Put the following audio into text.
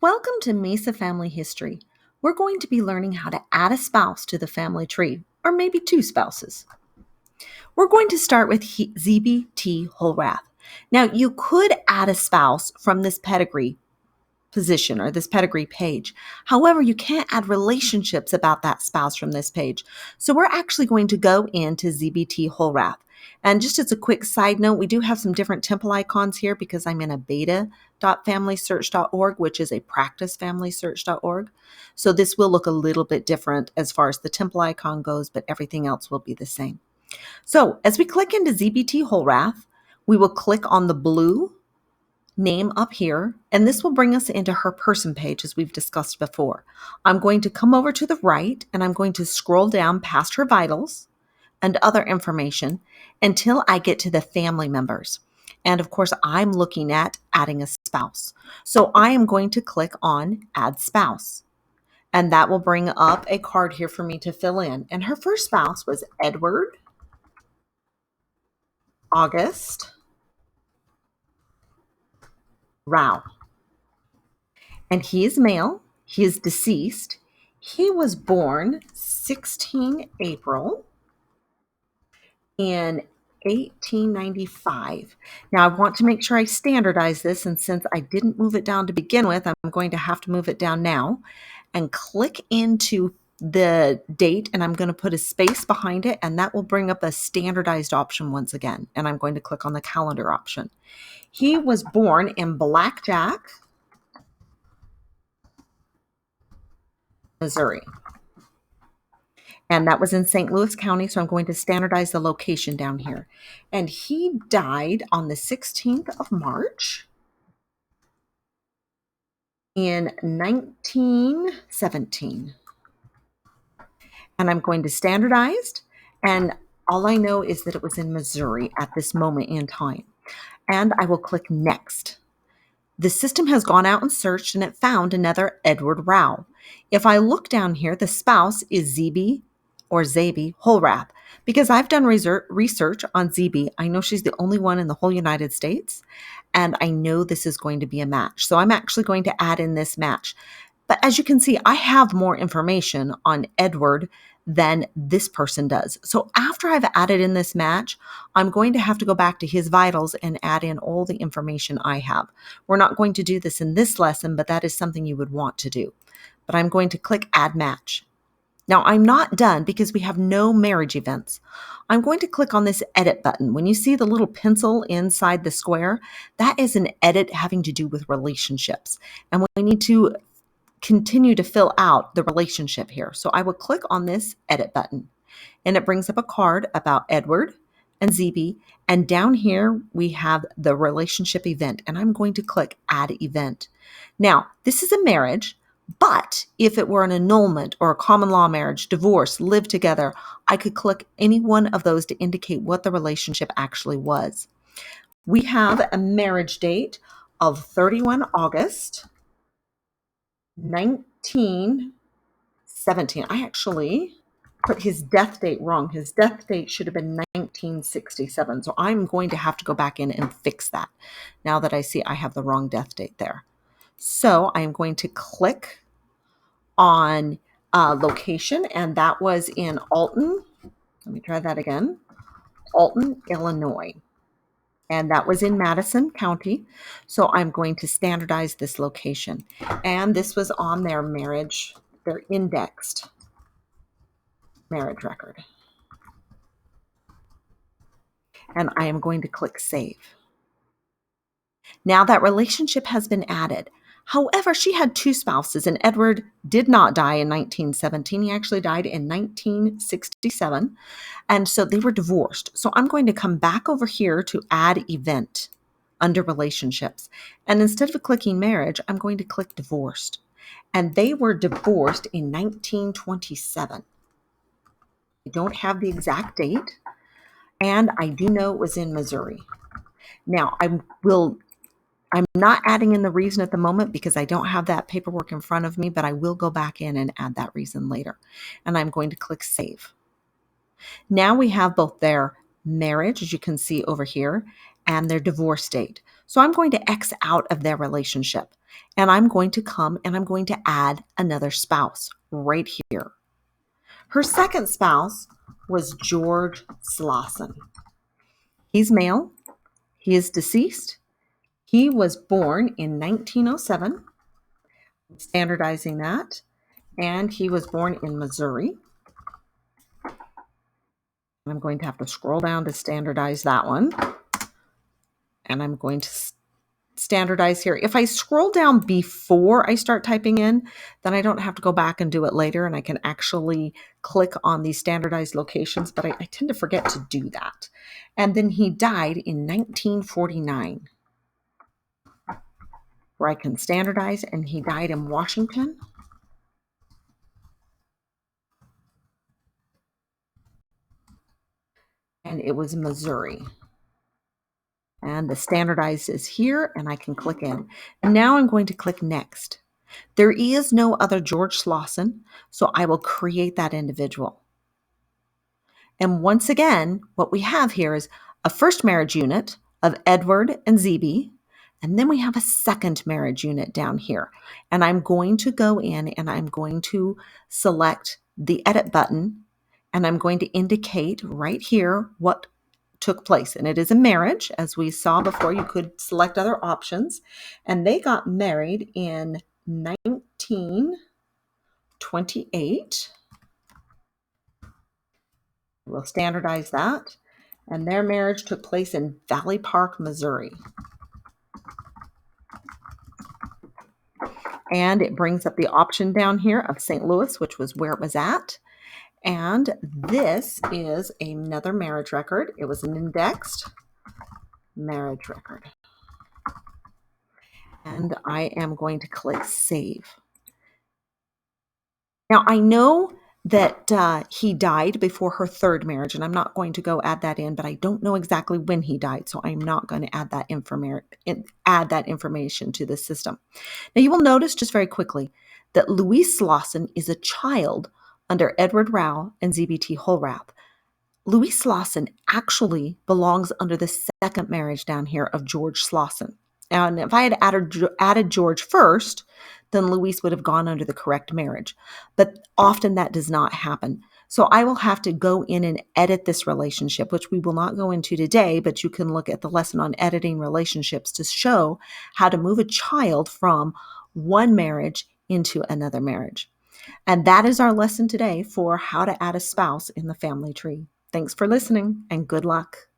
Welcome to Mesa Family History. We're going to be learning how to add a spouse to the family tree, or maybe two spouses. We're going to start with ZBT Holrath. Now, you could add a spouse from this pedigree position or this pedigree page. However, you can't add relationships about that spouse from this page. So we're actually going to go into ZBT Holrath. And just as a quick side note, we do have some different temple icons here because I'm in a beta.familysearch.org, which is a practicefamilysearch.org. So this will look a little bit different as far as the temple icon goes, but everything else will be the same. So as we click into ZBT Holrath, we will click on the blue name up here, and this will bring us into her person page as we've discussed before. I'm going to come over to the right and I'm going to scroll down past her vitals and other information until I get to the family members. And of course, I'm looking at adding a spouse. So I am going to click on Add Spouse. And that will bring up a card here for me to fill in. And her first spouse was Edward August Rao. And he is male. He is deceased. He was born 16 April in 1895. Now, I want to make sure I standardize this, and since I didn't move it down to begin with, I'm going to have to move it down now and click into the date, and I'm going to put a space behind it, and that will bring up a standardized option once again, and I'm going to click on the calendar option. He was born in Blackjack, Missouri. And that was in St. Louis County, so I'm going to standardize the location down here. And he died on the 16th of March in 1917. And I'm going to standardize, and all I know is that it was in Missouri at this moment in time. And I will click Next. The system has gone out and searched, and it found another Edward Rao. If I look down here, the spouse is ZB or Zabi Holrath. Because I've done research on ZB, I know she's the only one in the whole United States, and I know this is going to be a match. So I'm actually going to add in this match. But as you can see, I have more information on Edward than this person does. So after I've added in this match, I'm going to have to go back to his vitals and add in all the information I have. We're not going to do this in this lesson, but that is something you would want to do. But I'm going to click Add Match. Now, I'm not done because we have no marriage events. I'm going to click on this edit button. When you see the little pencil inside the square, that is an edit having to do with relationships. And we need to continue to fill out the relationship here. So I will click on this edit button, and it brings up a card about Edward and ZB. And down here, we have the relationship event, and I'm going to click Add Event. Now, this is a marriage, but if it were an annulment or a common law marriage, divorce, live together, I could click any one of those to indicate what the relationship actually was. We have a marriage date of 31 August 1917. I actually put his death date wrong. His death date should have been 1967. So I'm going to have to go back in and fix that now that I see I have the wrong death date there. So I'm going to click on location, and that was in Alton. Let me try that again. Alton, Illinois. And that was in Madison County. So I'm going to standardize this location. And this was on their marriage, their indexed marriage record. And I am going to click Save. Now that relationship has been added. However, she had two spouses, and Edward did not die in 1917. He actually died in 1967. And so they were divorced. So I'm going to come back over here to Add Event under Relationships. And instead of clicking Marriage, I'm going to click Divorced. And they were divorced in 1927. I don't have the exact date, and I do know it was in Missouri. Now, I'm not adding in the reason at the moment because I don't have that paperwork in front of me, but I will go back in and add that reason later. And I'm going to click Save. Now we have both their marriage, as you can see over here, and their divorce date. So I'm going to X out of their relationship. and I'm going to come and I'm going to add another spouse right here. Her second spouse was George Slauson. He's male. He is deceased. He was born in 1907, standardizing that, and he was born in Missouri. I'm going to have to scroll down to standardize that one, and I'm going to standardize here. If I scroll down before I start typing in, then I don't have to go back and do it later, and I can actually click on these standardized locations, but I tend to forget to do that. And then he died in 1949, where I can standardize, and he died in Washington. And it was Missouri. And the standardized is here, and I can click in. And now I'm going to click next. There is no other George Slauson, so I will create that individual. And once again, what we have here is a first marriage unit of Edward and ZB, and then we have a second marriage unit down here. And I'm going to go in and I'm going to select the edit button, and I'm going to indicate right here what took place. And it is a marriage. As we saw before, you could select other options. And they got married in 1928. We'll standardize that. And their marriage took place in Valley Park, Missouri. And it brings up the option down here of St. Louis, which was where it was at. And this is another marriage record. It was an indexed marriage record. And I am going to click Save. Now, I know that he died before her third marriage, and I'm not going to go add that in, but I don't know exactly when he died, so I'm not going to add that information to the system. Now, you will notice just very quickly that Louise Slauson is a child under Edward Rao and ZBT Holrath. Louise Slauson actually belongs under the second marriage down here of George Slauson. And if I had added George first, then Louise would have gone under the correct marriage. But often that does not happen. So I will have to go in and edit this relationship, which we will not go into today, but you can look at the lesson on editing relationships to show how to move a child from one marriage into another marriage. And that is our lesson today for how to add a spouse in the family tree. Thanks for listening, and good luck.